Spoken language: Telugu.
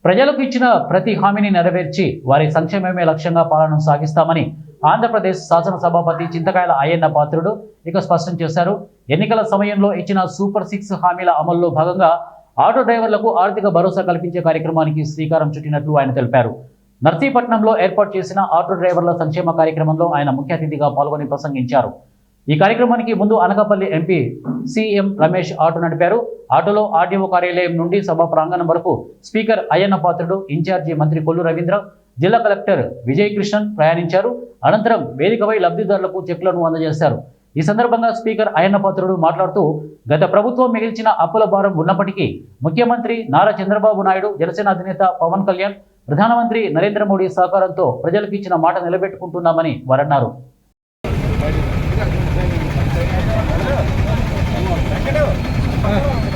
ప్రజలకు ఇచ్చిన ప్రతి హామీని నెరవేర్చి వారి సంక్షేమమే లక్ష్యంగా పాలనను సాగిస్తామని ఆంధ్రప్రదేశ్ శాసనసభాపతి చింతకాయల అయ్యన్న పాత్రుడు స్పష్టం చేశారు. ఎన్నికల సమయంలో ఇచ్చిన సూపర్ 6 హామీల అమల్లో భాగంగా ఆటో డ్రైవర్లకు ఆర్థిక భరోసా కల్పించే కార్యక్రమానికి శ్రీకారం చుట్టినట్లు ఆయన తెలిపారు. నర్సీపట్నంలో ఏర్పాటు చేసిన ఆటో డ్రైవర్ల సంక్షేమ కార్యక్రమంలో ఆయన ముఖ్య అతిథిగా పాల్గొని ప్రసంగించారు. ఈ కార్యక్రమానికి ముందు Anakapalli MP CM Ramesh auto నడిపారు. ఆటోలో ఆర్డీఓ కార్యాలయం నుండి సభా ప్రాంగణం వరకు స్పీకర్ అయ్యన్న పాత్రుడు, ఇన్ఛార్జి మంత్రి కొల్లు రవీంద్ర, జిల్లా కలెక్టర్ విజయ్ కృష్ణన్ ప్రయాణించారు. అనంతరం వేదికపై లబ్ధిదారులకు చెక్లను అందజేశారు. ఈ సందర్భంగా స్పీకర్ అయ్యన్న పాత్రుడు మాట్లాడుతూ, గత ప్రభుత్వం మిగిల్చిన అప్పుల భారం ఉన్నప్పటికీ ముఖ్యమంత్రి నారా చంద్రబాబు నాయుడు, జనసేన అధినేత పవన్ కళ్యాణ్, ప్రధానమంత్రి నరేంద్ర మోడీ సహకారంతో ప్రజలకు ఇచ్చిన మాట నిలబెట్టుకుంటున్నామని వారన్నారు. Hello.